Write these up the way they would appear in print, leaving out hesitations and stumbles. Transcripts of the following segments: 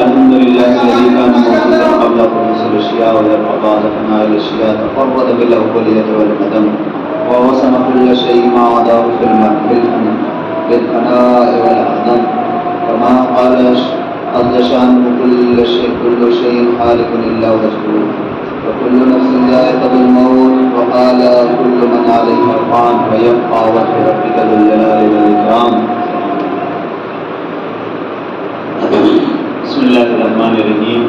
الحمد لله الذي كان موجودا قبل خلوص الاشياء ويرفع بعد فناء الاشياء تفرد بالاوليه والقدم ووصم كل شيء ما عداه في بالفناء والعدم كما قال عز شانه كل شيء خالق الا وجهه وكل نفس ذائقة الموت وقال كل من عليها فان ويبقى وجه ربك ذو الجلال والإكرام. بسم اللہ الرحمن الرحیم.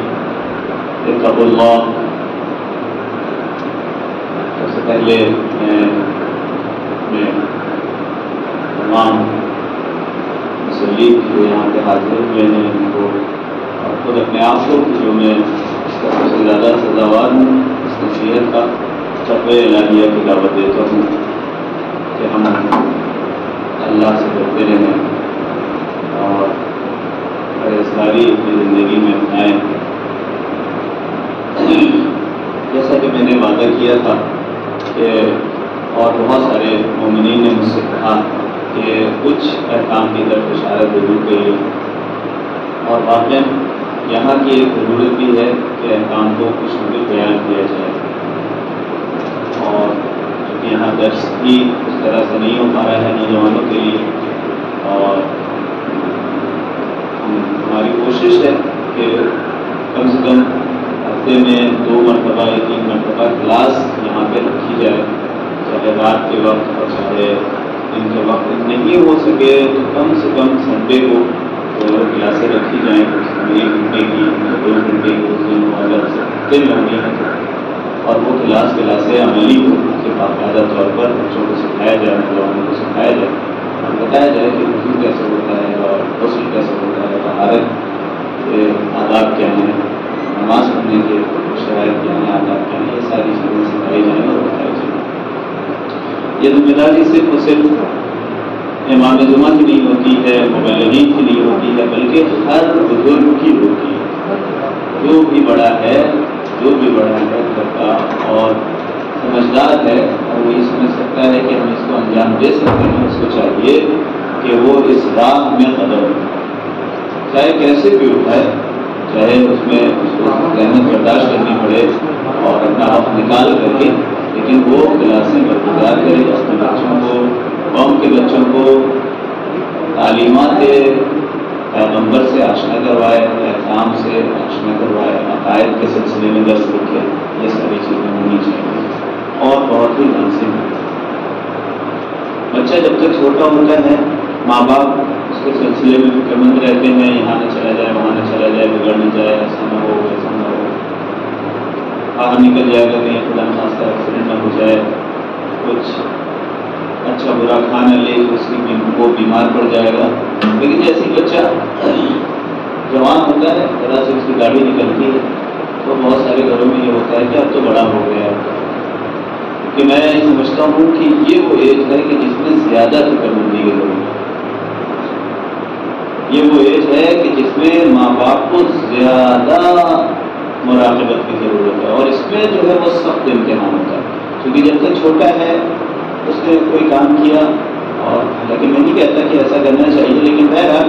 اتقوا اللہ. سب سے پہلے میں تمام مسلم جو یہاں پہ حاضر ہوئے ہیں ان کو اور خود اپنے آپ کو جو میں سب سے زیادہ سزاوار ہوں اس نصیحت کا تقوی الہیہ کی دعوت دیتا ہوں کہ ہم اللہ سے ڈرتے رہیں اور پرہیزگاری اپنی زندگی میں اپنائیں. جیسا کہ میں نے وعدہ کیا تھا کہ اور بہت سارے مومنین نے مجھ سے کہا کہ کچھ احکام کی طرف اشارہ ضرور کریے اور واقعاً یہاں کی ایک ضرورت بھی ہے کہ احکام کو کچھ نہ کچھ بیان کیا جائے اور چونکہ یہاں درس بھی اس طرح سے نہیں ہو پا رہا ہے نوجوانوں کے لیے اور ہماری کوشش ہے کہ کم سے کم ہفتے میں 2 مرتبہ یا 3 مرتبہ کلاس یہاں پہ رکھی جائے چاہے رات کے وقت اور چاہے دن کے وقت. نہیں ہو سکے تو کم سے کم سنڈے کو کلاسیں رکھی جائیں 1 گھنٹے کی 2 گھنٹے کی اس دن اگر دن لگنی ہے اور وہ کلاسیں عملی ہو کہ باقاعدہ طور پر بچوں کو سکھایا جائے نوجوانوں کو سکھایا جائے اور بتایا جائے کہ وضو کیسے ہوتا ہے اور غسل کیسے ہوتا ہے طہارت کے آداب کیا ہیں نماز پڑھنے کے شرائط کیا ہیں آداب کیا ہیں یہ ساری چیزیں سکھائی جائیں اور بتائی جائیں. یہ ذمہ داری صرف اور صرف امام جمعہ کی نہیں ہوتی ہے مبلغین کی نہیں ہوتی ہے بلکہ ہر بزرگ کی ہوتی ہے. جو بھی بڑا ہے گھر کا اور سمجھدار ہے اور وہ یہ سمجھ سکتا ہے کہ ہم اس کو انجام دے سکتے ہیں اس کو چاہیے کہ وہ اس راہ میں قدم چاہے کیسے بھی اٹھائے چاہے اس میں اس کو محنت برداشت کرنی پڑے اور اپنا وقت نکال کر کے لیکن وہ کلاسیں برقرار کرے اپنے بچوں کو قوم کے بچوں کو تعلیمات پیغمبر سے آشنا کروائے احکام سے آشنا کروائے عقائد کے سلسلے میں درس رکھے. یہ ساری چیزیں ہونی چاہیے اور بہت ہی لازم ہے. بچہ جب تک چھوٹا ہوتا ہے ماں باپ اس کے سلسلے میں فکر مند رہتے ہیں یہاں نہ چلا جائے وہاں نہ چلا جائے بگڑ نہ جائے ایسا نہ ہو ویسا نہ ہو باہر نکل جائے گا کہیں خدا نخواستہ ایکسیڈنٹ نہ ہو جائے کچھ اچھا برا کھانا لے اس کی وہ بیمار پڑ جائے گا. لیکن جیسے بچہ جوان ہوتا ہے ذرا سے اس کی گاڑی نکلتی ہے تو بہت سارے گھروں میں یہ ہوتا ہے کہ اب تو بڑا ہو گیا ہے. کہ میں سمجھتا ہوں کہ یہ وہ ایج ہے کہ جس میں زیادہ فکر مندی کی ضرورت ہے. یہ وہ ایج ہے کہ جس میں ماں باپ کو زیادہ مراقبت کی ضرورت ہے اور اس میں جو ہے وہ سخت امتحان ہوتا ہے کیونکہ جب تک چھوٹا ہے اس نے کوئی کام کیا اور حالانکہ میں نہیں کہتا کہ ایسا کرنا چاہیے لیکن بہرحال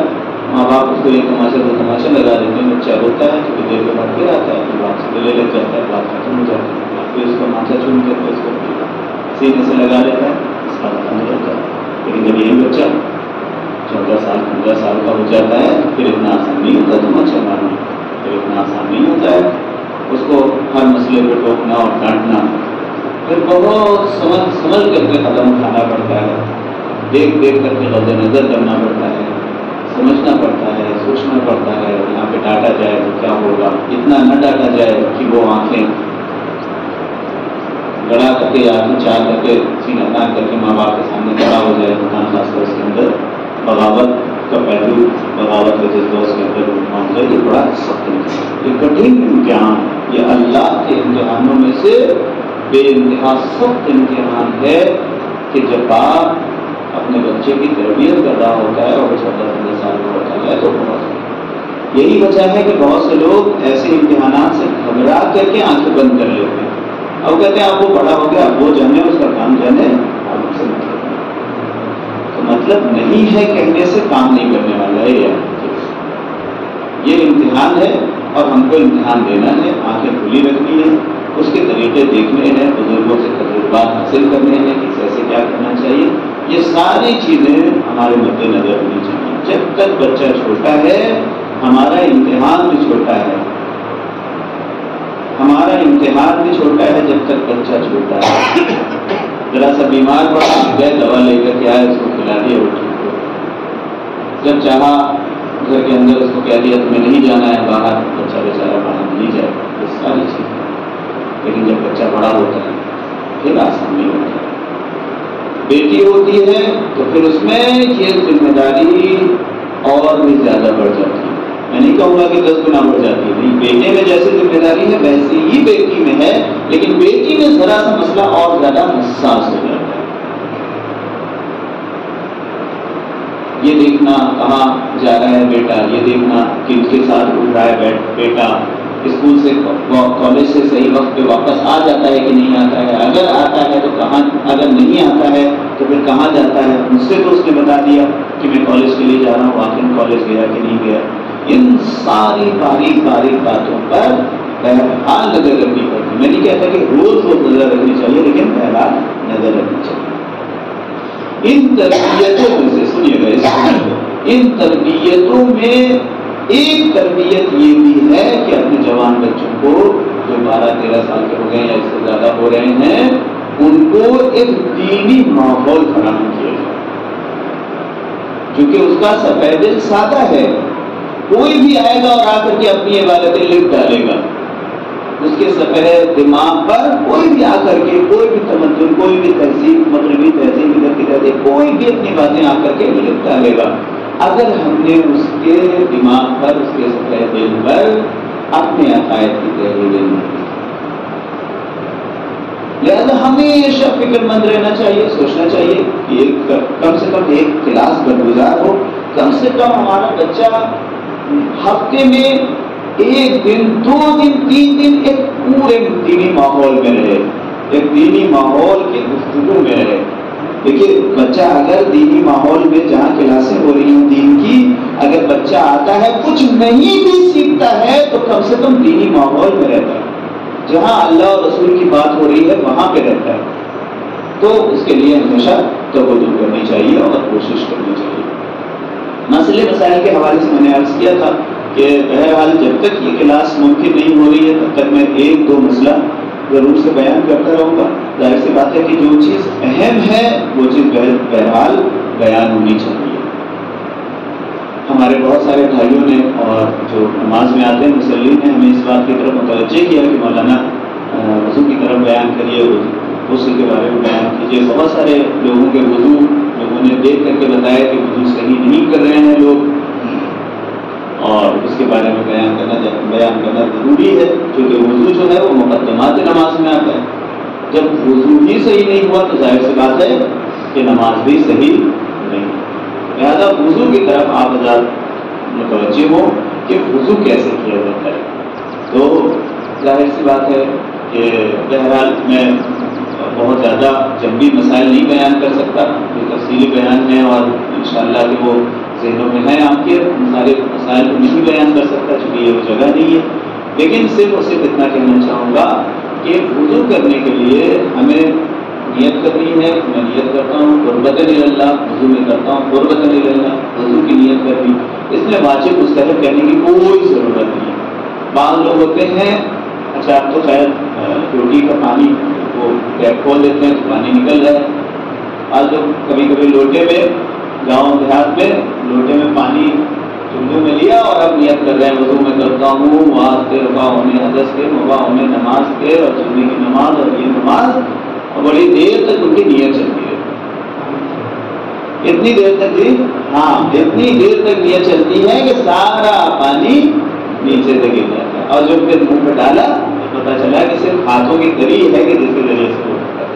ماں باپ اس کو ایک تماشا دو تماشا لگا دیتے ہیں بچہ ہوتا ہے تھوڑی دیر کے بعد گر آتا ہے پھر بات سے گلے لگ جاتا ہے بات ختم ہو جاتی ہے پھر اس کو ماتھا چوم کر کے اس کو سینے سے لگا لیتا ہے اس کا ختم ہو جاتا ہے. لیکن جب یہی بچہ 14 سال 15 سال کا ہو جاتا ہے پھر اتنا آسان نہیں ہوتا تماشا مارنا پھر اتنا آسان نہیں ہوتا ہے اس کو ہر مسئلے پہ ٹوکنا اور ڈانٹنا پھر بہت سمجھ کر کے قدم اٹھانا پڑتا ہے دیکھ کر کے غض نظر کرنا پڑتا ہے سمجھنا پڑتا ہے سوچنا پڑتا ہے یہاں پہ ڈانٹا جائے تو کیا ہوگا اتنا نہ ڈانٹا جائے کہ وہ آنکھیں گڑا کر کے آنکھیں چار کر کے سینہ تان کر کے ماں باپ کے سامنے کھڑا ہو جائے تو خاص طور اس کے اندر بغاوت کا پہلو بغاوت کا جذبہ اس کے اندر معاملہ یہ بڑا سخت ہے. یہ کٹھن امتحان یہ اللہ کے امتحانوں میں سے بے انتہا سخت امتحان ہے کہ جب آپ اپنے بچے کی تربیت کر رہا ہوتا ہے اور 14-15 سال کا ہوتا ہے تو بہت یہی وجہ ہے کہ بہت سے لوگ ایسے امتحانات سے گھبرا کر کے آنکھیں بند کر لیتے ہیں. اب کہتے ہیں آپ وہ بڑا ہو گیا اب وہ جانے اس کا کام جانے آپ سے مطلب نہیں ہے کہنے سے کام نہیں کرنے والا ہے. یہ امتحان ہے اور ہم کو امتحان دینا ہے، آنکھیں کھلی رکھنی ہے، اس کے طریقے دیکھنے ہیں، بزرگوں سے تجربات حاصل کرنے ہیں کہ کیسے کیا کرنا چاہیے. یہ ساری چیزیں ہمارے مد نظر ہونی چاہیے. جب تک بچہ چھوٹا ہے ہمارا امتحان بھی چھوٹا ہے، ہمارا امتحان بھی چھوٹا ہے جب تک بچہ چھوٹا ہے. ذرا سا بیمار پڑا گئے، دوا لے کر کے آئے، اس کو کھلا دیا وہ ٹھیک ہو. جب چاہا گھر کے اندر اس کو کہہ دیا تمہیں نہیں جانا ہے باہر، بچہ بیچارہ باہر نہیں جائے. یہ ساری چیزیں. لیکن جب بچہ بڑا ہوتا ہے پھر آسان نہیں ہوتا. بیٹی ہوتی ہے تو پھر اس میں یہ ذمہ داری اور بھی زیادہ بڑھ جاتی ہے. میں نہیں کہوں گا کہ 10 گنا بڑھ جاتی ہے، نہیں. بیٹے میں جیسے ذمہ داری ہے ویسی ہی بیٹی میں ہے، لیکن بیٹی میں ذرا سا مسئلہ اور زیادہ حساس ہو جاتا ہے. یہ دیکھنا کہاں جا رہا ہے بیٹا، یہ دیکھنا کن کے ساتھ اٹھ رہا ہے بیٹا، اسکول سے کالج سے صحیح وقت پہ واپس آ جاتا ہے کہ نہیں آتا ہے، اگر آتا ہے تو کہاں، اگر نہیں آتا ہے تو پھر کہاں جاتا ہے. مجھ سے تو اس نے بتا دیا کہ میں کالج کے لیے جا رہا ہوں، آخر کالج گیا کہ نہیں گیا. ان ساری باریک باریک باتوں پر بہرحال نظر رکھنی پڑتی. میں نہیں کہتا کہ روز نظر رکھنی چاہیے، لیکن بہرحال نظر رکھنی چاہیے. ان تربیتوں میں سے سنیے گا، ان تربیتوں میں ایک تربیت یہ بھی ہے کہ اپنے جوان بچوں کو جو 12-13 سال کے ہو گئے یا اس سے زیادہ ہو رہے ہیں ان کو ایک دینی ماحول فراہم کیا جائے. چونکہ اس کا سفید سادہ ہے، کوئی بھی آئے گا اور آ کر کے اپنی عبادتیں لکھ ڈالے گا. اس کے سفید دماغ پر کوئی بھی آ کر کے کوئی بھی تمدن، کوئی بھی تہذیب، مغربی تہذیب، ادھر کی تہذیب، کوئی بھی اپنی باتیں آ کر کے لکھ ڈالے گا. اگر ہم نے اس کے دماغ پر، اس کے سفید دل پر اپنے عقائد کی تحریریں نہیں، لہذا ہمیشہ فکر مند رہنا چاہیے، سوچنا چاہیے کہ کم سے کم ایک کلاس برگزار ہو. کم سے کم ہمارا بچہ ہفتے میں 1 دن، 2 دن، 3 دن ایک پورے دینی ماحول میں رہے، ایک دینی ماحول کی گفتگو میں رہے. دیکھیے بچہ اگر دینی ماحول میں جہاں کلاسیں ہو رہی ہیں دین کی، اگر بچہ آتا ہے کچھ نہیں بھی سیکھتا ہے تو کم سے کم دینی ماحول میں رہتا ہے. جہاں اللہ اور رسول کی بات ہو رہی ہے وہاں پہ رہتا ہے. تو اس کے لیے ہمیشہ توجہ کرنی چاہیے اور کوشش کرنی چاہیے. مسئلے مسائل کے حوالے سے میں نے عرض کیا تھا کہ بہرحال جب تک یہ کلاس ممکن نہیں ہو رہی ہے تب تک میں 1-2 مسئلہ ضرور سے بیان کرتا رہوں گا. ظاہر سی بات ہے کہ جو چیز اہم ہے وہ چیز بہرحال بیان ہونی چاہیے. ہمارے بہت سارے بھائیوں نے اور جو نماز میں آتے ہیں مسلمین نے ہمیں اس بات کی طرف متوجہ کیا کہ مولانا وضو کی طرف بیان کریے، غسل کے بارے میں بیان کیجیے. بہت سارے لوگوں کے وضو لوگوں نے دیکھ کر کے بتایا کہ وضو صحیح نہیں کر رہے ہیں لوگ، اور اس کے بارے میں بیان کرنا ضروری ہے کیونکہ وضو جو ہے وہ مقدمات نماز میں آتا ہے. جب وضو ہی صحیح نہیں ہوا تو ظاہر سی بات ہے کہ نماز بھی صحیح نہیں. لہٰذا وضو کی طرف آپ حضرات متوجہ ہو کہ وضو کیسے کیا جاتا ہے. تو ظاہر سی بات ہے کہ بہرحال میں بہت زیادہ جنبی مسائل نہیں بیان کر سکتا، جو تفصیلی بیان ہے اور انشاءاللہ کہ وہ ذہنوں میں ہیں آپ کے، سارے مسائل کو نہیں بیان کر سکتا چونکہ یہ وہ جگہ نہیں ہے. لیکن صرف اور صرف اتنا کہنا چاہوں گا کہ وضو کرنے کے لیے ہمیں نیت کرنی ہے. میں نیت کرتا ہوں قربتاً اللہ، وضو میں کرتا ہوں قربتاً اللہ، وضو کی نیت کرنی. اس میں واجب مستحب کہنے کی کوئی ضرورت نہیں ہے. بعض لوگ ہوتے ہیں اچھا اب تو شاید روٹی کا پانی وہ ٹیپ کھول دیتے ہیں تو پانی نکل رہا ہے. آج لوگ کبھی کبھی لوٹے میں، گاؤں دیہات میں لوٹے میں پانی چندوں میں لیا اور اب نیت کر رہے ہیں وضو میں کرتا ہوں واسطے رفع ہونے حدث کے مباح ہونے نماز کے اور چندے کی نماز اور یہ نماز، اور بڑی دیر تک ان کی نیت چلتی ہے. اتنی دیر تک بھی اتنی دیر تک نیت چلتی ہے کہ سارا پانی نیچے سے گر جاتا ہے، اور جب پھر منہ پہ ڈالا تو پتا چلا کہ صرف ہاتھوں کی کڑی ہے کہ جس کے ذریعے سے وہ ہوتا ہے.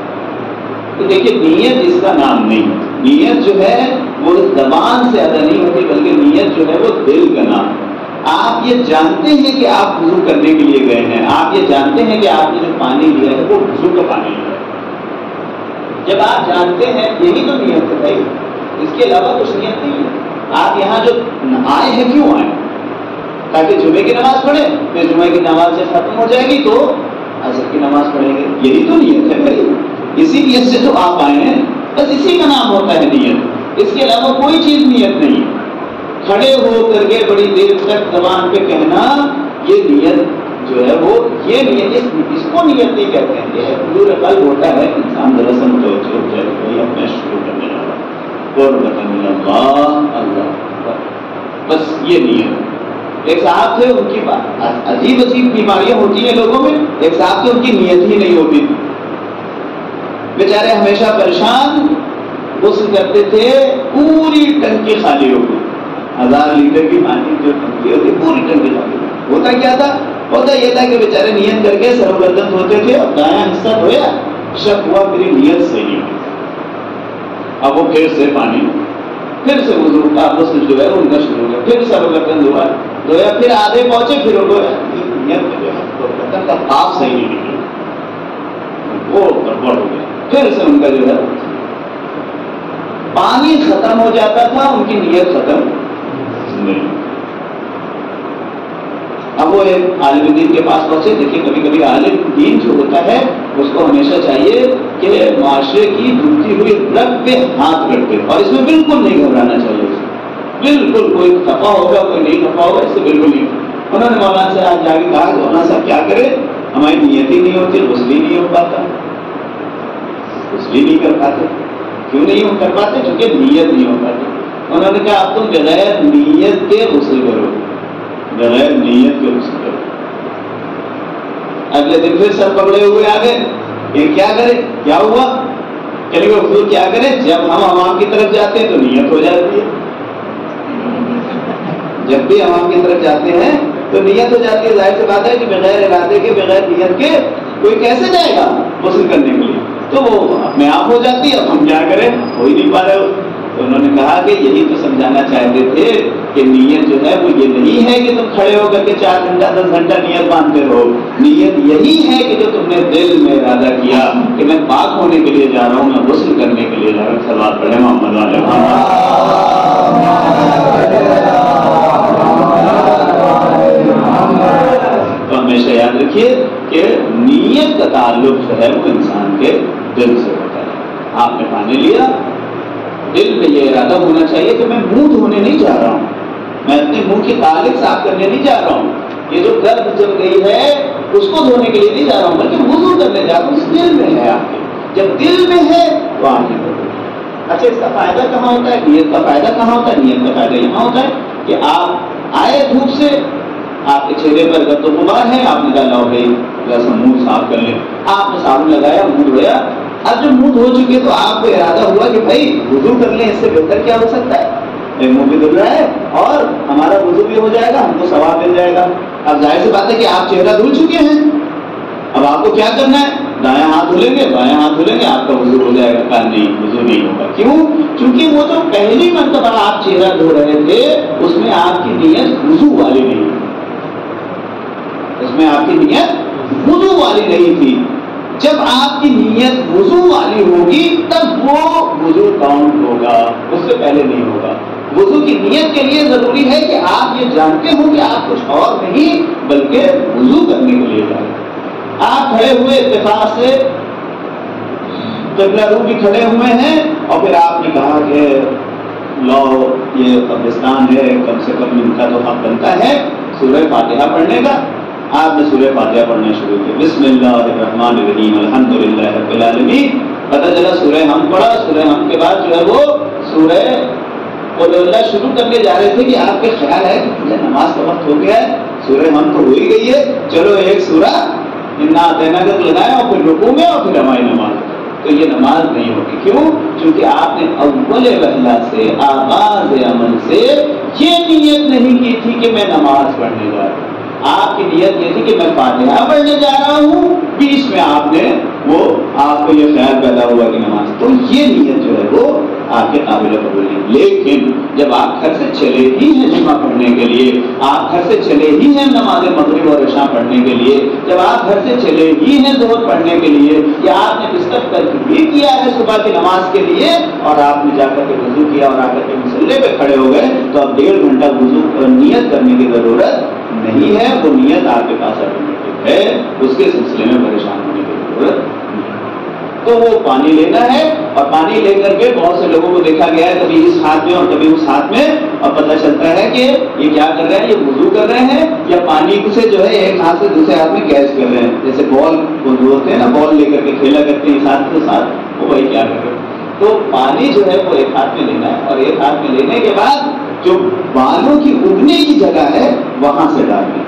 تو دیکھیے نیت اس کا نام نہیں ہے. نیت جو ہے وہ زبان سے ادا نہیں ہوتی بلکہ نیت جو ہے وہ دل کا نام ہے. آپ یہ جانتے ہیں کہ آپ وضو کرنے کے لیے گئے ہیں، آپ یہ جانتے ہیں کہ آپ نے جو پانی لیا ہے وہ وضو کا پانی لیا ہے. جب آپ جانتے ہیں یہی تو نیت ہے بھائی، اس کے علاوہ کچھ نیت نہیں ہے. آپ یہاں جو آئے ہیں کیوں آئے؟ تاکہ جمعے کی نماز پڑھے، پھر جمعے کی نماز سے ختم ہو جائے گی تو عصر کی نماز پڑھیں گے. یہی تو نیت ہے بھائی، اسی نیت سے تو آپ آئے ہیں، بس اسی کا نام ہوتا ہے نیت. اس کے علاوہ کوئی چیز نیت نہیں. کھڑے ہو کر کے بڑی دیر تک زبان پہ کہنا یہ نیت جو ہے وہ یہ نیت، اس کو نیت نہیں کہتے ہیں. یہ حضور قلب ہوتا ہے. انسان دراصل متوجہ ہو جائے کہ اپنا شروع کرنے والا اللہ، بس یہ نیت. ایک صاحب تھے، ان کی عجیب عجیب بیماریاں ہوتی ہیں لوگوں میں. ایک صاحب تھے، ان کی نیت ہی نہیں ہوتی تھی، بیچارے ہمیشہ پریشان. غسل کرتے تھے، پوری ٹنکی خالی ہو گئی. 1000 لیٹر کی پانی جو ٹنکی ہوتی پوری ٹنکی خالی. ہوتا کیا تھا؟ ہوتا یہ تھا کہ بیچارے نیت کر کے سر گردن دھوتے تھے، اور دایاں حصہ دھویا، شک ہوا میری نیت صحیح ہے. اب وہ پھر سے پانی، پھر سے وضو کا غسل جو ہے ان کا شروع ہو گیا. پھر سر گردن دھویا، پھر آدھے پہنچے، پھر ان کو نیت جو ہے گردن کا پاپ صحیح نہیں نکلا، وہ گڑبڑ ہو گیا. پھر سے ان کا جو ہے پانی ختم ہو جاتا تھا، ان کی نیت ختم نہیں. اب وہ ایک عالم دین کے پاس پہنچے. دیکھیے کبھی کبھی عالم دین جو ہوتا ہے اس کو ہمیشہ چاہیے کہ معاشرے کی ڈوبتی ہوئی رگ پہ ہاتھ رکھے، اور اس میں بالکل نہیں گھبرانا چاہیے. بالکل کوئی خفا ہوگا کوئی نہیں خفا ہوگا، اس سے بالکل نہیں. انہوں نے مولانا سے آج جا کے کہا کہ مولانا صاحب کیا کرے، ہماری نیت ہی نہیں ہوتی، غسل ہی نہیں ہو پاتا. غسل ہی نہیں کر پاتے. کیوں نہیں کر پاتے؟ کیونکہ نیت نہیں ہو پاتی. انہوں نے کہا اب تم بغیر نیت کے غسل کرو، بغیر نیت کے غسل کرو. اگلے دن پھر سر پکڑے ہوئے آ گئے. یہ کیا کرے؟ کیا ہوا؟ کہ حضور کیا کرے؟ جب ہم حمام کی طرف جاتے ہیں تو نیت ہو جاتی ہے. جب بھی حمام کی طرف جاتے ہیں تو نیت ہو جاتی ہے. ظاہر سی بات ہے کہ بغیر ارادے کے بغیر نیت کے کوئی کیسے جائے گا غسل کرنے کے لیے؟ تو وہ اپنے آپ ہو جاتی ہے. اب ہم کیا کریں؟ ہو ہی نہیں پا رہے. تو انہوں نے کہا کہ یہی تو سمجھانا چاہتے تھے کہ نیت جو ہے وہ یہ نہیں ہے کہ تم کھڑے ہو کر کے 4 گھنٹہ 10 گھنٹہ نیت باندھتے رہو. نیت یہی ہے کہ جو تم نے دل میں ارادہ کیا کہ میں پاک ہونے کے لیے جا رہا ہوں، میں غسل کرنے کے لیے جا رہا ہوں. صلوات پڑھیں محمد علیہ تو ہمیشہ یاد رکھیے کہ نیت کا تعلق جو ہے وہ انسان کے دل سے ہوتا ہے. آپ نے پانی لیا، دل میں یہ ارادہ ہونا چاہیے کہ میں منہ دھونے نہیں جا رہا ہوں، میں اپنے منہ کی تعلق صاف کرنے نہیں جا رہا ہوں، یہ جو گرد جم گئی ہے اس کو دھونے کے لیے نہیں جا رہا ہوں، بلکہ وضو کرنے جا رہا ہوں. اس دل میں ہے آپ کے. جب دل میں ہے تو آنکھیں دھو. اچھا اس کا فائدہ کہاں ہوتا ہے؟ نیت کا فائدہ کہاں ہوتا ہے؟ نیت کا فائدہ یہاں ہوتا ہے کہ آپ آئے دھوپ سے، آپ کے چہرے پر گرد و غبار ہے، آپ نے کہا لاؤ بھائی جیسا منہ صاف کر لیں. آپ نے صابن لگایا، منہ دھویا. اب جب منہ دھو چکے تو آپ کو ارادہ ہوا کہ بھائی وضو کر لیں، اس سے بہتر کیا ہو سکتا ہے؟ منہ بھی دھل رہا ہے اور ہمارا وضو بھی ہو جائے گا، ہم کو ثواب مل جائے گا. اب ظاہر سی بات ہے کہ آپ چہرہ دھل چکے ہیں. اب آپ کو کیا کرنا ہے؟ دایاں ہاتھ دھلیں گے، بایاں ہاتھ دھلیں گے، آپ کا وضو ہو جائے گا. کہا نہیں، وضو نہیں ہوگا. کیوں؟ کیونکہ وہ جو پہلی مرتبہ آپ چہرہ دھو رہے تھے اس میں آپ کی نیت وضو والی نہیں، اس میں آپ کی نیت وضو والی نہیں تھی. جب آپ کی نیت وضو والی ہوگی تب وہ وضو کاؤنٹ ہوگا، اس سے پہلے نہیں ہوگا. وضو کی نیت کے لیے ضروری ہے کہ آپ یہ جانتے ہو کہ آپ کچھ اور نہیں بلکہ وضو کرنے کے لیے جا رہے ہیں. آپ کھڑے ہوئے اتفاق سے قبلہ رو بھی کھڑے ہوئے ہیں اور پھر آپ نے کہا کہ لو یہ قبرستان ہے، کم سے کم ان کا تو حق بنتا ہے سورہ فاتحہ پڑھنے کا. آپ نے سورہ فاتحہ پڑھنا شروع کیا. بسم اللہ الرحمن الرحیم الحمدللہ رب العالمین. پتہ چلا سورہ ہم پڑھا. سورہ ہم کے بعد جو ہے وہ سورہ قل اللہ شروع کرنے جا رہے تھے کہ آپ کے خیال ہے کہ نماز کا وقت ہو گیا ہے، سورہ ہم تو ہو ہی گئی ہے، چلو ایک سورہ انا اعطیناک کا لگائیں اور پھر رکوع میں اور پھر ہماری نماز. تو یہ نماز نہیں ہوگی. کیوں؟ کیونکہ آپ نے اول وہلہ سے آغاز عمل سے یہ نیت نہیں کی تھی کہ میں نماز پڑھنے جا رہا ہوں. آپ کی نیت یہ تھی کہ میں فاتحہ پڑھنے جا رہا ہوں. بیچ میں آپ نے وہ آپ کو یہ خیال پیدا ہوا کہ نماز. تو یہ نیت جو ہے وہ آپ کے قابل قبول نہیں. لیکن جب آپ گھر سے چلے ہی ہیں جمعہ پڑھنے کے لیے، آپ گھر سے چلے ہی ہیں نماز مغرب اور عشاء پڑھنے کے لیے، جب آپ گھر سے چلے ہی ہیں ظہر پڑھنے کے لیے، یا آپ نے بستر ترک بھی کیا ہے صبح کی نماز کے لیے اور آپ نے جا کر کے وضو کیا اور آ کر کے مصلے پہ کھڑے ہو گئے، تو اب 1.5 گھنٹہ وضو نیت کرنے کی ضرورت نہیں ہے. وہ نیت آپ کے پاس آٹومیٹک ہے، اس کے سلسلے میں پریشان ہونے کی ضرورت نہیں. تو وہ پانی لینا ہے، اور پانی لے کر کے بہت سے لوگوں کو دیکھا گیا ہے کبھی اس ہاتھ میں اور کبھی اس ہاتھ میں، اور پتہ چلتا ہے کہ یہ کیا کر رہے ہیں، یہ وضو کر رہے ہیں یا پانی سے جو ہے ایک ہاتھ سے دوسرے ہاتھ میں کیچ کر رہے ہیں. جیسے بال وضو ہوتے ہیں نا، بال لے کر کے کھیلا کرتے ہیں اس ہاتھ کے ساتھ، وہ وہی کیا کر رہے ہیں. تو پانی جو ہے وہ ایک ہاتھ میں لینا ہے، اور ایک ہاتھ میں لینے کے بعد جو بالوں کی اگنے کی جگہ ہے وہاں سے ڈالنا ہے،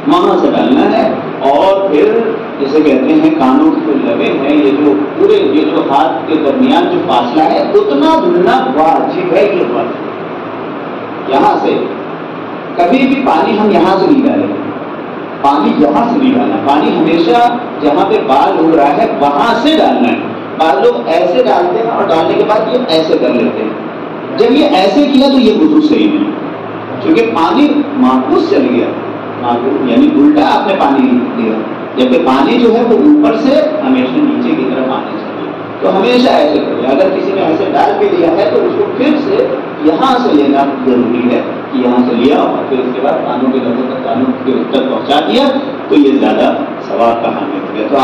وہاں سے ڈالنا ہے. اور پھر جسے کہتے ہیں کانوں کی جو لبے ہیں، یہ جو پورے یہ جو ہاتھ کے درمیان جو فاصلہ ہے اتنا دھلنا واجب ہے. یہ بات یہاں سے کبھی بھی پانی ہم یہاں سے نہیں ڈالیں، پانی یہاں سے نہیں ڈالنا. پانی ہمیشہ جہاں پہ بال اگ رہا ہے وہاں سے ڈالنا ہے. بعض لوگ ایسے ڈالتے ہیں اور ڈالنے کے بعد یہ ایسے کر لیتے ہیں. جب یہ ایسے کیا تو یہ وضو صحیح نہیں، کیونکہ پانی معکوس چل گیا، یعنی الٹا آپ نے پانی دیا، جبکہ پانی جو ہے وہ اوپر سے ہمیشہ نیچے کی طرف آنا چاہیے. تو ہمیشہ ایسے کرے. اگر کسی نے ایسے ڈال کے لیا ہے تو اس کو پھر سے یہاں سے لینا ضروری ہے کہ یہاں سے لیا اور پھر اس کے بعد کانوں کے لبوں تک، کانوں کے تک پہنچا دیا، تو یہ زیادہ ثواب کا حامل ہو گیا. تو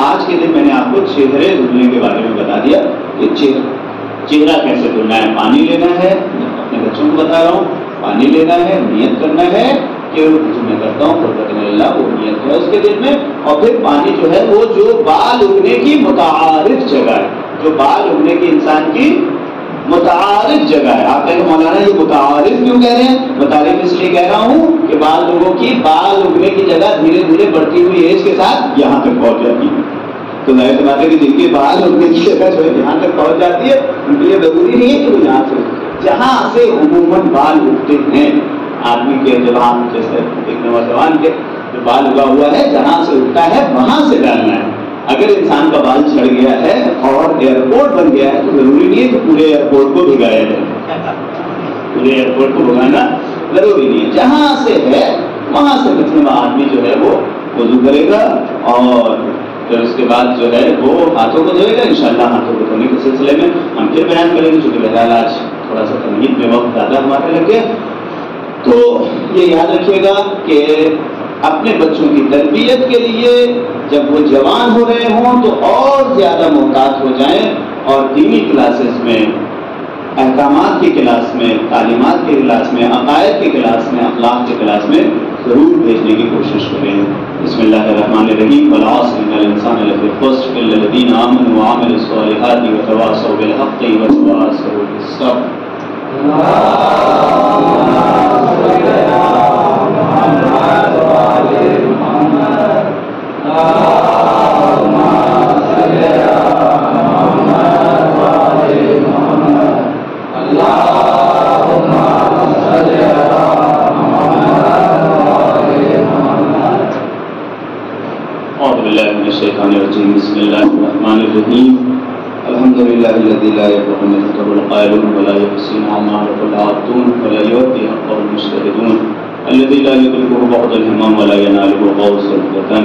آج کے دن میں نے آپ کو چہرے دھلنے کے بارے میں بتا دیا کہ چہرہ کیسے دھلنا ہے. پانی لینا ہے، اپنے بچوں کو بتا رہا ہوں، پانی لینا ہے، نیت کرنا ہے کہ جو میں کرتا ہوں قربت اللہ، وہ نیت ہے اس کے دل میں. اور پھر پانی جو ہے وہ جو بال اگنے کی متعارف جگہ ہے، جو بال اگنے کی انسان کی متعارف جگہ ہے. آپ کہیں مولانا یہ متعارف کیوں کہہ رہے ہیں؟ متعارف اس لیے کہہ رہا ہوں کہ بعض لوگوں کی بال اگنے کی جگہ دھیرے دھیرے بڑھتی ہوئی ایج کے ساتھ یہاں تک پہنچ جاتی ہے. تو ظاہر سی بات ہے کہ جن کے بال اگنے کی جگہ جو ہے یہاں تک پہنچ جاتی ہے ان کے لیے ضروری نہیں ہے کہ وہ یہاں سے، جہاں سے عموماً بال اگتے ہیں آدمی کے، جب آپ جیسے ایک نوجوان کے جو بال اگا ہوا ہے جہاں سے اگتا ہے وہاں سے ڈالنا ہے. اگر انسان کا بال چھڑ گیا ہے اور ایئرپورٹ بن گیا ہے تو ضروری نہیں ہے کہ پورے ایئرپورٹ کو بھگایا جائے، پورے ایئرپورٹ کو بھگانا ضروری نہیں ہے. جہاں سے ہے وہاں سے مطلب آدمی جو ہے وہ وضو کرے گا اور پھر اس کے بعد جو ہے وہ ہاتھوں کو دھوئے گا. انشاءاللہ ہاتھوں کو دھونے کے سلسلے میں ہم پھر بیان کریں گے، چونکہ بہرحال آج تھوڑا سا تمہید میں وقت زیادہ ہمارے لگ گیا. تو یہ یاد رکھیے گا کہ اپنے بچوں کی تربیت کے لیے جب وہ جوان ہو رہے ہوں تو اور زیادہ محتاط ہو جائیں، اور دینی کلاسز میں، احکامات کی کلاس میں، تعلیمات کی کلاس میں، عقائد کی کلاس میں، اخلاق کی کلاس میں ضرور بھیجنے کی کوشش کریں. بسم اللہ الرحمن الرحیم. والعصر ان الانسان لفی خسر الا الذین آمنوا وعملوا الصالحات وتواصوا بالحق وتواصوا بالصبر. بسم اللہ الرحمن الرحیم. الحمد للہ الذی لا یبلغ مثله القائلون ولا يحصي ما العابدون ولا يؤدي حقه المجتهدون الذي لا يدركه بعض الهمام ولا يناله غوث الفتن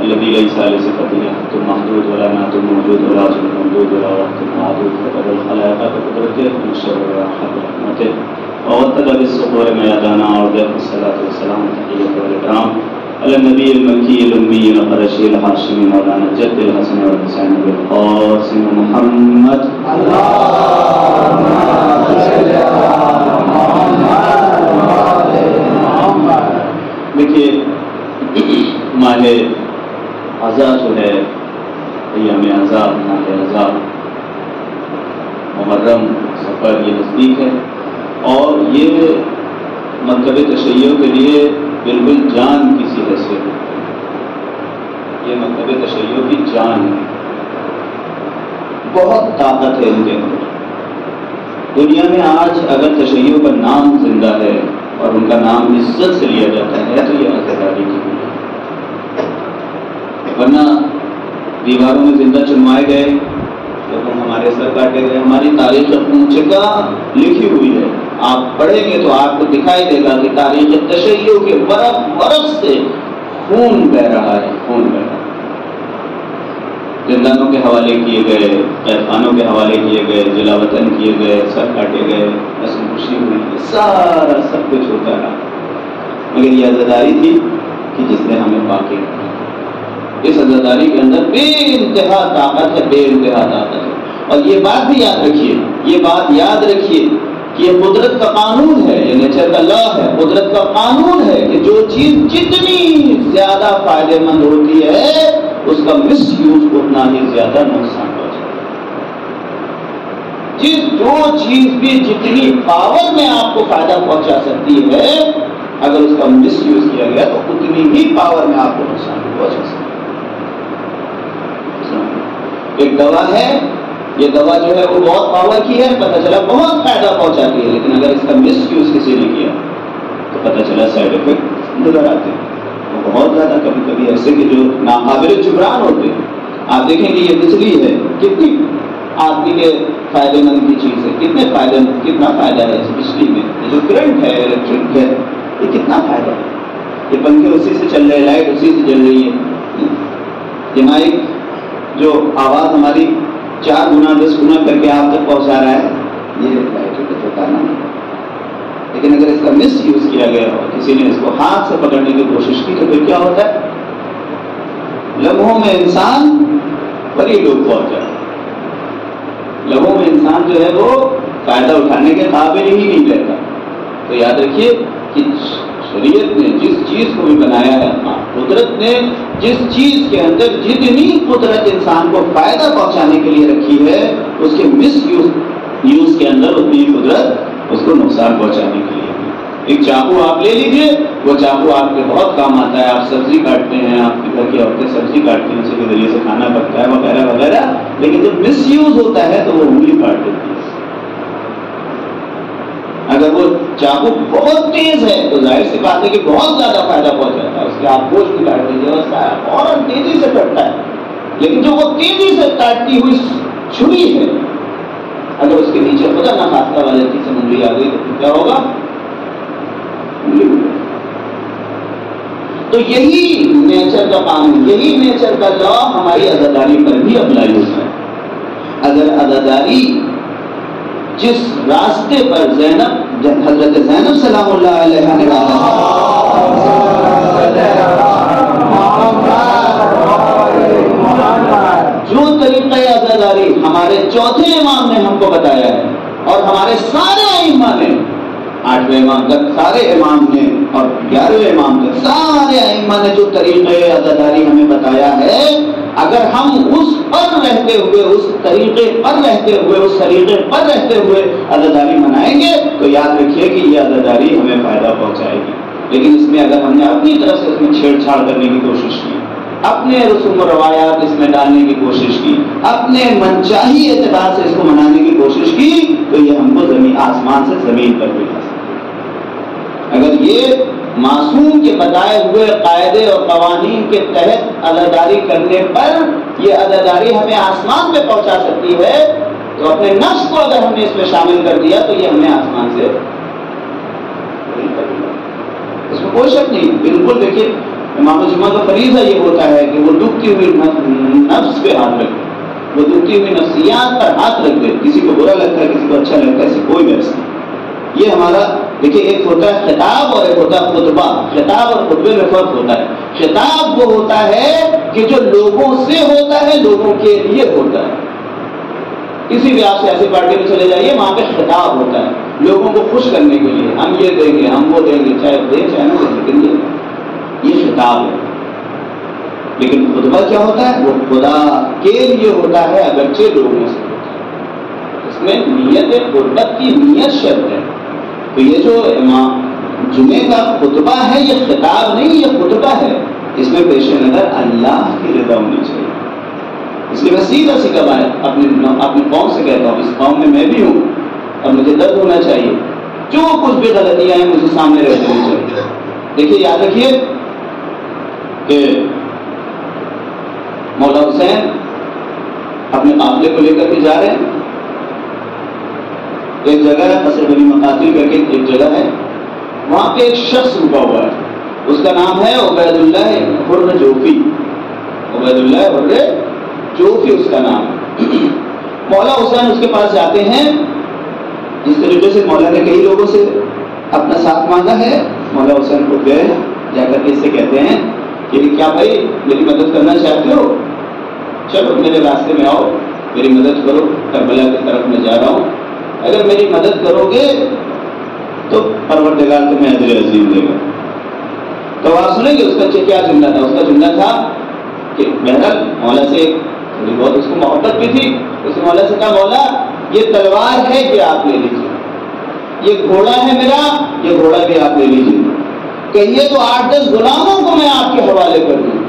الذي ليس لصفته حد محدود ولا نعت موجود ولا جن ممدود ولا وقت معدود فقد الخلائق بقدرته من شر راحة رحمته ووتد بالصخور ميدانا وارض الصلاة والسلام تحية والإكرام على النبي المكي الأمي القرشي الهاشمي مولانا الجد الحسن والحسين بالقاسم محمد. اللهم صل على محمد. دیکھیے ماہ عزا جو ہے، ایام عزا، ماہ عزا، محرم، سفر، یہ نزدیک ہے اور یہ مکتب تشیع کے لیے بالکل جان کی سی حیثیت ہے. یہ مکتب تشیع کی جان ہے، بہت طاقت ہے ان کے اندر. دنیا میں آج اگر تشیع کا نام زندہ ہے اور ان کا نام عزت سے لیا جاتا ہے تو یہ عزاداری کی ہے، ورنہ دیواروں میں زندہ چنوائے گئے لوگوں ہمارے سر کاٹے گئے. ہماری تاریخ چکا لکھی ہوئی ہے. آپ پڑھیں گے تو آپ کو دکھائی دے گا کہ تاریخ تشیع کے برف برف سے خون بہ رہا ہے، خون بہ رہا ہے. زندانوں کے حوالے کیے گئے، قید خانوں کے حوالے کیے گئے، جلا وطن کیے گئے، سر کاٹے گئے، نسل کشی ہوئی، سارا سب کچھ ہوتا رہا. مگر یہ عزاداری تھی کہ جس نے ہمیں باقی رکھا. اس عزاداری کے اندر بے انتہا طاقت ہے، بے انتہا طاقت ہے. اور یہ بات بھی یاد رکھیے، یہ بات یاد رکھیے کہ یہ قدرت کا قانون ہے، یہ نیچر کا لا ہے، قدرت کا قانون ہے کہ جو چیز جتنی زیادہ فائدہ مند ہوتی ہے اس کا مس یوز اتنا ہی زیادہ نقصان پہنچتا ہے. جو چیز بھی جتنی پاور میں آپ کو فائدہ پہنچا سکتی ہے، اگر اس کا مس یوز کیا گیا تو اتنی ہی پاور میں آپ کو نقصان پہنچا سکتی ہے. ایک دوا ہے، یہ دوا جو ہے وہ بہت پاور کی ہے، پتہ چلا بہت فائدہ پہنچاتی ہے، لیکن اگر اس کا مس یوز کسی نے کیا تو پتہ چلا سائڈ افیکٹ نظر آتے ہیں. بہت زیادہ کبھی کبھی ایسے کہ جو ناقابل جبران ہوتے ہیں. آپ دیکھیں کہ یہ بجلی ہے، کتنی آدمی کے فائدے مند کی چیز ہے، کتنا فائدہ ہے اس بجلی میں. یہ جو کرنٹ ہے، الیکٹرک ہے، یہ کتنا فائدہ ہے. یہ پنکھے اسی سے چل رہے ہیں، لائٹ اسی سے جل رہی ہے. یہ مائک جو آواز ہماری 4 گنا 10 گنا کر کے آپ تک پہنچا رہا ہے، یہ لائٹ کا کارنامہ ہے. لیکن اگر اس کا مس یوز کیا گیا ہو، کسی نے اس کو ہاتھ سے پکڑنے کی کوشش کی تو پھر کیا ہوتا ہے؟ لمحوں میں انسان بڑی لوگ پہنچ جاتا ہے. لمحوں میں انسان جو ہے وہ فائدہ اٹھانے کے قابل ہی نہیں رہتا. تو یاد رکھیے کہ شریعت نے جس چیز کو بھی بنایا ہے، قدرت نے جس چیز کے اندر جتنی قدرت انسان کو فائدہ پہنچانے کے لیے رکھی ہے، اس کے مس یوز کے اندر اتنی قدرت اس کو نقصان پہنچانے کے لیے. ایک چاقو آپ لے لیجئے، وہ چاقو آپ کے بہت کام آتا ہے. آپ سبزی کاٹتے ہیں، آپ کے گھر کی عورتیں سبزی کاٹتی ہیں، اسی کے ذریعے سے کھانا پکتا ہے وغیرہ وغیرہ. لیکن جب مس یوز ہوتا ہے تو وہ انگلی کاٹ دیتی ہے. اگر وہ چاقو بہت تیز ہے تو ظاہر سی بات ہے کہ بہت زیادہ فائدہ پہنچاتا ہے. اس کے آپ گوشت بھی کاٹ دیجیے، اس کا فوراً تیزی سے کٹتا ہے. لیکن جو وہ تیزی سے کاٹتی ہوئی چھری ہے، اگر اس کے نیچے خدا نہ خاصہ والی چیز سے انگلی آ گئی تو پھر کیا ہوگا؟ تو یہی نیچر کا قانون، یہی نیچر کا لا ہماری عزاداری پر بھی اپلائی ہوتا ہے. اگر عزاداری جس راستے پر حضرت زینب سلام اللہ علیہ نے جو طریقہ عزاداری ہمارے چوتھے امام نے ہم کو بتایا ہے، اور ہمارے سارے ائمہ نے، 8ویں امام تک سارے امام نے اور 11ویں امام تک سارے ائمہ نے جو طریقہ عزاداری ہمیں بتایا ہے، اگر ہم اس پر رہتے ہوئے، اس طریقے پر رہتے ہوئے، اس طریقے پر رہتے ہوئے عزاداری منائیں گے تو یاد رکھیے کہ یہ عزاداری ہمیں فائدہ پہنچائے گی. لیکن اس میں اگر ہم نے اپنی طرف سے اس میں چھیڑ چھاڑ کرنے کی کوشش کی، اپنے رسوم و روایات اس میں ڈالنے کی کوشش کی، اپنے منچاہی اعتبار سے اس کو منانے کی کوشش کی، تو یہ ہم کو آسمان سے زمین پر بھی لا سکتا ہے. اگر یہ معصوم کے بتائے ہوئے قاعدے اور قوانین کے تحت عزاداری کرنے پر یہ عزاداری ہمیں آسمان پہ پہنچا سکتی ہے، تو اپنے نفس کو اگر ہم نے اس میں شامل کر دیا تو یہ ہمیں آسمان سے اس میں کوئی شک نہیں. بالکل دیکھیے امام جمعہ کا فریضہ یہ ہوتا ہے کہ وہ دکھتی ہوئی نفس پہ ہاتھ رکھ دے، وہ دکھتی ہوئی نفسیات پر ہاتھ رکھ دے. کسی کو برا لگتا ہے، کسی کو اچھا لگتا ہے، ایسی کوئی بحث نہیں. یہ ہمارا دیکھیے ایک ہوتا ہے خطاب اور ایک ہوتا ہے خطبہ. خطاب اور خطبے میں فرق ہوتا ہے. خطاب وہ ہوتا ہے کہ جو لوگوں سے ہوتا ہے، لوگوں کے لیے ہوتا ہے. کسی بھی آپ سیاسی پارٹی میں چلے جائیے، وہاں پہ خطاب ہوتا ہے لوگوں کو خوش کرنے کے لیے، ہم یہ دیں گے، ہم وہ دیں گے، چاہے دیں چاہے نہ دیں، لیکن یہ خطاب ہے. لیکن خطبہ کیا ہوتا ہے؟ وہ خدا کے لیے ہوتا ہے، اگرچہ لوگوں سے ہوتا ہے. اس میں نیت قربت کی نیت شرط ہے. تو یہ جو امام جمعے کا خطبہ ہے، یہ خطاب نہیں، یہ خطبہ ہے. اس میں پیش نظر اللہ کی رضا ہونی چاہیے. اس لیے میں سیدھا سیدھا بات اپنی قوم سے کہتا ہوں، اس قوم میں بھی ہوں اور مجھے درد ہونا چاہیے. جو کچھ بھی غلطیاں ہیں مجھے سامنے رہ جانی چاہیے. دیکھیے یاد رکھیے کہ مولا حسین اپنے قافلے کو لے کر کے جا رہے ہیں. ایک جگہ ہے قصر بنی مقاتل کر کے ایک جگہ ہے, وہاں پہ ایک شخص رکا ہوا ہے, اس کا نام ہے عبید اللہ حر جوفی. عبید اللہ حر جوفی اس کا نام ہے. مولا حسین اس کے پاس جاتے ہیں. جس طریقے سے مولا نے کئی لوگوں سے اپنا ساتھ مانگا ہے, مولا حسین کو گئے جا کر کے اس سے کہتے ہیں کہ کیا بھائی میری مدد کرنا چاہتے ہو, چلو میرے راستے میں آؤ, میری مدد کرو, کربلا کی طرف میں جا رہا ہوں, اگر میری مدد کرو گے تو پروردگار تمہیں اجر عظیم دے گا. تو آپ سنیں گے اس کا کیا جملہ تھا. اس کا جملہ تھا کہ بہرحال مولا سے تھوڑی بہت اس کو محبت بھی تھی. اس نے مولا سے کہا مولا یہ تلوار ہے کہ آپ لے لیجیے, یہ گھوڑا ہے میرا, یہ گھوڑا بھی آپ لے لیجیے, کہیے تو 8-10 غلاموں کو میں آپ کے حوالے کر دوں,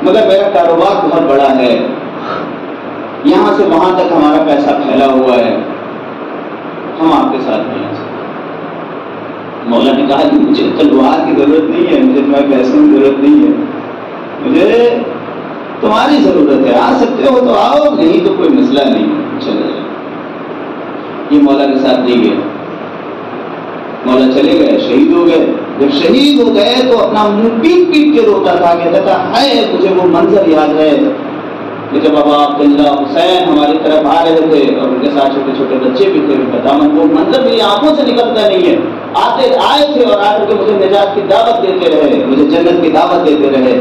مگر میرا کاروبار بہت بڑا ہے, یہاں سے وہاں تک ہمارا پیسہ پھیلا ہوا ہے, ہم آپ کے ساتھ نہیں آ سکتے. مولا نے کہا کہ مجھے تلوار کی ضرورت نہیں ہے, مجھے تمہارے پیسوں کی ضرورت نہیں ہے, مجھے تمہاری ضرورت ہے, آ سکتے ہو تو آؤ, نہیں تو کوئی مسئلہ نہیں, چلے جائے. یہ مولا کے ساتھ نہیں گئے, مولا چلے گئے, شہید ہو گئے. جب شہید ہو گئے تو اپنا منہ پیٹ پیٹ کے روتا تھا, کہتا تھا ہائے مجھے وہ منظر یاد ہے کہ جب ابا عبداللہ حسین ہماری طرف آ رہے تھے اور ان کے ساتھ چھوٹے چھوٹے بچے بھی تھے, دامن وہ منظر میری آنکھوں سے نکلتا نہیں ہے. آئے تھے اور آ کر کے مجھے نجات کی دعوت دیتے رہے, مجھے جنت کی دعوت دیتے رہے,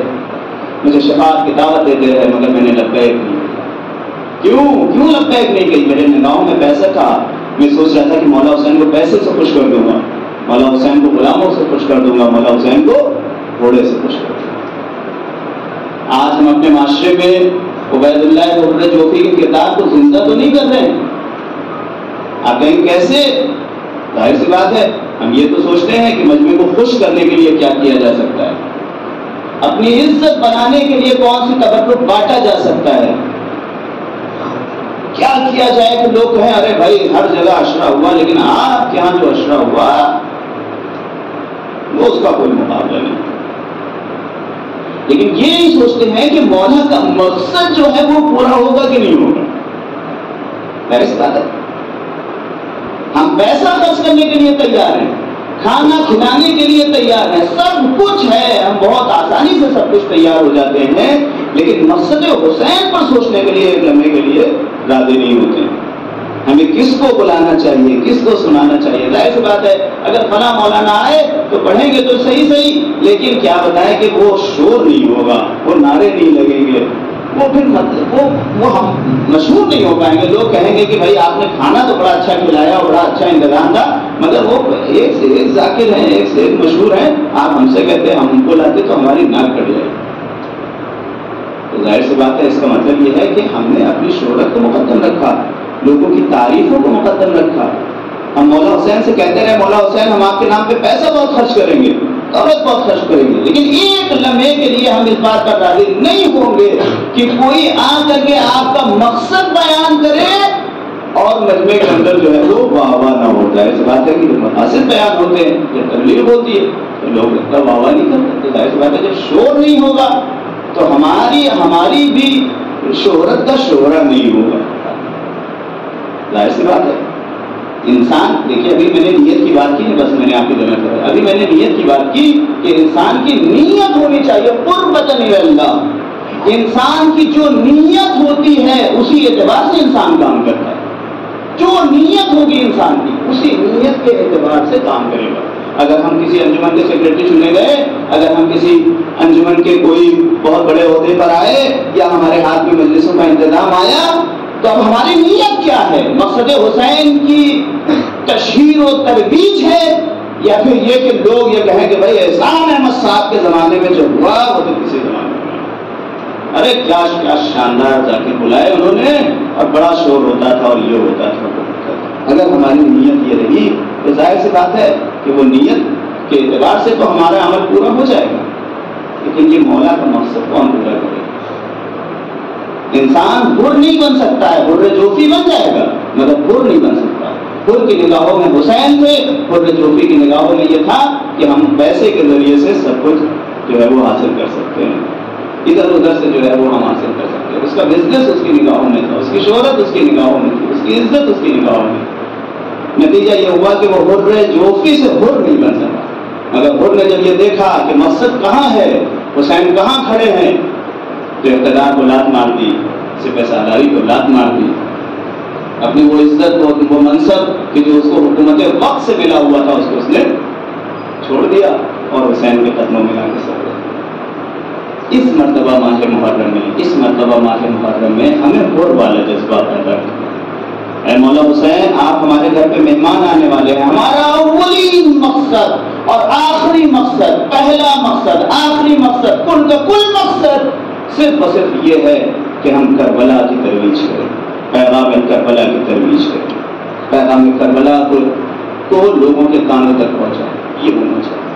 مجھے شفاعت کی دعوت دیتے رہے, مگر میں نے لبیک نہیں کی. کیوں لبیک نہیں کی؟ میرے نگاہوں میں پیسہ تھا. میں سوچ رہا تھا کہ مولا حسین کو پیسے سے خوش کر دوں گا, مولا حسین کو غلاموں سے خوش کر دوں گا, مولا حسین کو گھوڑے سے خوش کر دوں گا. آج ہم اپنے معاشرے میں عبید اللہ حر جوفی کے کردار کو زندہ تو نہیں کر رہے ہیں. آپ کہیں کیسے؟ ظاہر سی بات ہے, ہم یہ تو سوچتے ہیں کہ مجمع کو خوش کرنے کے لیے کیا کیا جا سکتا ہے, اپنی عزت بنانے کے لیے کون سی تبرک بانٹا جا سکتا ہے, کیا کیا جائے کہ لوگ کہیں ارے بھائی ہر جگہ اشرا ہوا, لیکن آپ کے یہاں جو اشرا ہوا وہ اس کا کوئی مقابلہ نہیں. لیکن یہ نہیں سوچتے ہیں کہ مولا کا مقصد جو ہے وہ پورا ہوگا کہ نہیں ہوگا. میں اس بات ہے ہم پیسہ خرچ کرنے کے لیے تیار ہیں, کھانا کھلانے کے لیے تیار ہیں, سب کچھ ہے, ہم بہت آسانی سے سب کچھ تیار ہو جاتے ہیں, لیکن مقصد حسین پر سوچنے کے لیے ایک لمحے کے لیے راضی نہیں ہوتے. ہمیں کس کو بلانا چاہیے, کس کو سنانا چاہیے. ظاہر سی بات ہے اگر فلاں مولانا آئے تو پڑھیں گے تو صحیح, لیکن کیا بتائیں کہ وہ شور نہیں ہوگا, وہ نعرے نہیں لگیں گے, وہ پھر وہ ہم مشہور نہیں ہو پائیں گے. لوگ کہیں گے کہ بھائی آپ نے کھانا تو بڑا اچھا کھلایا, بڑا اچھا انتظام تھا, مگر وہ ایک سے ایک ذاکر ہیں, ایک سے ایک مشہور ہیں, آپ ہم سے کہتے ہم ان کو لاتے تو ہماری ناک کٹ جائے. تو ظاہر سی بات ہے اس کا مطلب یہ ہے کہ ہم نے اپنی شہرت کو مقدم رکھا, لوگوں کی تعریفوں کو مقدم رکھا. ہم مولا حسین سے کہتے رہے مولا حسین ہم آپ کے نام پہ پیسہ بہت خرچ کریں گے, دولت بہت خرچ کریں گے, لیکن ایک لمحے کے لیے ہم اس بات پر راضی نہیں ہوں گے کہ کوئی آ کر کے آپ کا مقصد بیان کرے اور مجمع کے اندر جو ہے وہ واہ واہ نہ ہو جائے. اس بات ہے کہ جب مقاصد بیان ہوتے ہیں یا تبلیغ ہوتی ہے تو لوگ اتنا واہ واہ نہیں کرتے. ظاہر سی بات ہے جب شور نہیں ہوگا تو ہماری بھی شہرت کا شہرہ نہیں ہوگا. ظاہر سی بات ہے انسان, دیکھیے ابھی میں نے نیت کی بات کی ہے, بس میں نے آپ کی جمع کر ابھی میں نے نیت کی بات کی کہ انسان کی نیت ہونی چاہیے قربتاً اللہ. انسان کی جو نیت ہوتی ہے اسی اعتبار سے انسان کام کرتا ہے. جو نیت ہوگی انسان کی اسی نیت کے اعتبار سے کام کرے گا. اگر ہم کسی انجمن کے سیکرٹری چنے گئے, اگر ہم کسی انجمن کے کوئی بہت بڑے عہدے پر آئے یا ہمارے ہاتھ میں مجلسوں کا انتظام آیا, تو اب ہماری نیت کیا ہے؟ مقصد حسین کی تشہیر و ترویج ہے یا پھر یہ کہ لوگ یہ کہیں کہ بھائی احسان احمد صاحب کے زمانے میں جو ہوا وہ تو کسی زمانے میں, ارے کیا شاندار جا کے بلائے انہوں نے اور بڑا شور ہوتا تھا اور یہ ہوتا تھا. اگر ہماری نیت یہ رہی تو ظاہر سی بات ہے کہ وہ نیت کے اعتبار سے تو ہمارا عمل پورا ہو جائے گا, لیکن یہ مولا کا مقصد کون پورا کرے گا؟ انسان حر نہیں بن سکتا ہے, حر جوفی بن جائے گا مگر حر نہیں بن سکتا. حر کی نگاہوں میں حسین تھے, حر جوفی کی نگاہوں میں یہ تھا کہ ہم پیسے کے ذریعے سے سب کچھ جو ہے وہ حاصل کر سکتے ہیں, ادھر ادھر سے جو ہے وہ ہم حاصل کر سکتے ہیں. کہ اس کا بزنس اس کی نگاہوں میں تھا، اس کی شہرت اس کی نگاہوں میں تھی، اس کی عزت اس کی نگاہوں میں. نتیجہ یہ ہوا کہ وہ حر جوفی سے حر نہیں بن سکا. مگر حر نے جب یہ دیکھا کہ مقصد کہاں ہے، حسین کہاں کھڑے ہیں، تو اقتدار کو لات مار دی، سپہ سالاری کو لات مار دی، اپنی وہ عزت وہ منصب کہ جو اس کو حکومت وقت سے ملا ہوا تھا اس نے چھوڑ دیا اور حسین کے قدموں میں آ کے سر دیا. اس مرتبہ ماہ محرم میں ہمیں حر والا جذبہ پیدا کرنا. اے مولا حسین، آپ ہمارے گھر پہ مہمان آنے والے ہیں. ہمارا اولین مقصد اور آخری مقصد، پہلا مقصد آخری مقصد، کل کا کل مقصد صرف اور صرف یہ ہے کہ ہم کربلا کی ترویج کریں، پیغام کربلا کی ترویج کریں، پیغام کربلا کو لوگوں کے کانوں تک پہنچائیں. یہ ہونا چاہیے.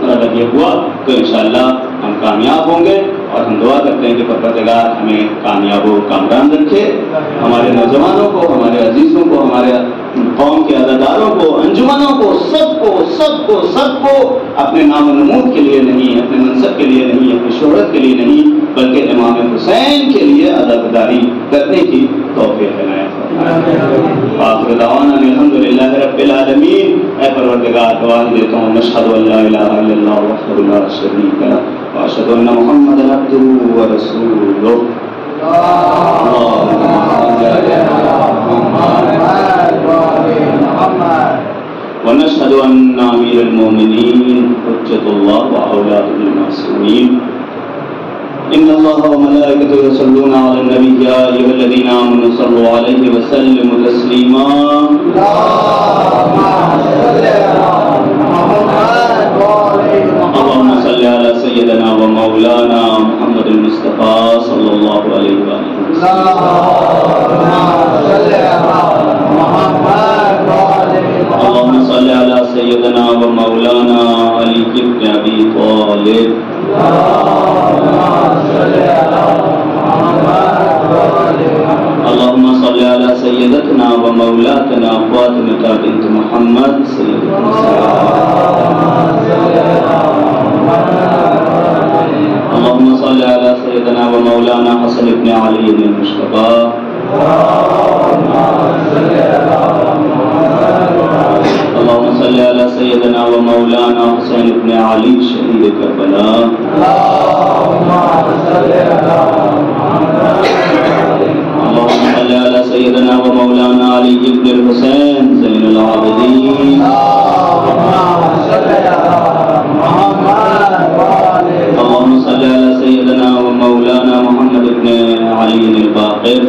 اور اگر یہ ہوا تو انشاءاللہ ہم کامیاب ہوں گے. اور ہم دعا کرتے ہیں کہ پروردگار ہمیں کامیاب و کامران رکھے، ہمارے نوجوانوں کو، ہمارے عزیزوں کو، ہمارے قوم کے عزاداروں کو، انجمنوں کو، سب کو اپنے نام و نمود کے لیے نہیں، اپنے منصب کے لیے نہیں، اپنی شہرت کے لیے نہیں، بلکہ امام حسین کے لیے عزاداری کرنے کی توفیق عنایت فرمائے. آخر دعوانا الحمدللہ رب العالمین. اے پروردگار دعا دیتا ہوں، نشہد ان لا الہ الا اللہ وحدہ لا شریک لہ واشہد ان محمدا عبدہ ورسولہ. ونشهد أن أمير المؤمنين حجة الله وأولاده المعصومين. إن الله وملائكته يصلون على النبي يا أيها الذين آمنوا صلوا عليه وسلموا تسليما. اللهم صل على سيدنا ومولانا محمد المصطفى صلى الله عليه وسلم. اللهم صل على سيدنا ومولانا علي بن أبي طالب. اللهم صل على سيدتنا ومولاتنا فاطمة بنت محمد سيد اللهم صل على سيدنا ومولانا حسن بن علي المصطفى. اللهم صل على سيدنا ومولانا حسين بن علي شهيد كربلاء. اللهم صل على سيدنا ومولانا علي بن الحسين زين العابدين. اللهم صل على سيدنا ومولانا محمد بن علي الباقر.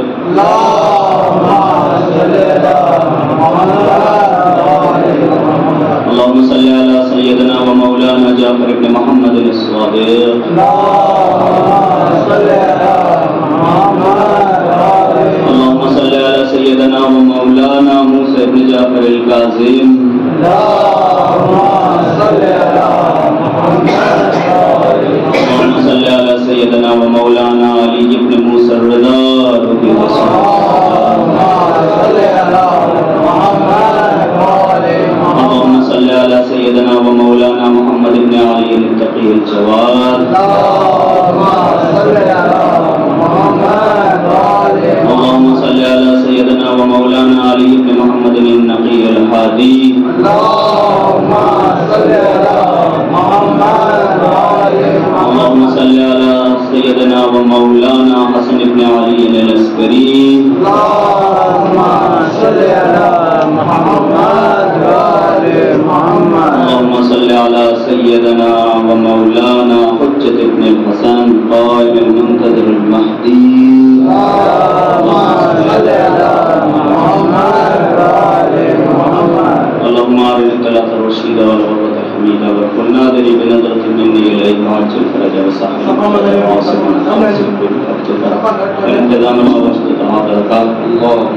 اللهم صل على سيدنا ومولانا جعفر بن محمد الصادق. اللهم صل على سيدنا ومولانا موسى بن جعفر الكاظم. اللهم صل على سيدنا ومولانا علي بن موسى الرضا رضي الله عنه. اللهم صل على سيدنا ومولانا محمد بن علي التقي الجواد. اللهم صل على سيدنا ومولانا علي بن محمد النقي الهادي. اللهم صل على سيدنا ومولانا حسن بن علي العسكري. اللهم صل على سيدنا ومولانا حجة بن الحسن قائم المنتظر المهدي. اللهم أرنا الطريق الرشيد والغرة الحميدة وكلنا ذري بنظرة مني إليك وعجل فرجا وصحبه وعاصمنا وانتظامنا واستطاعتك. اللهم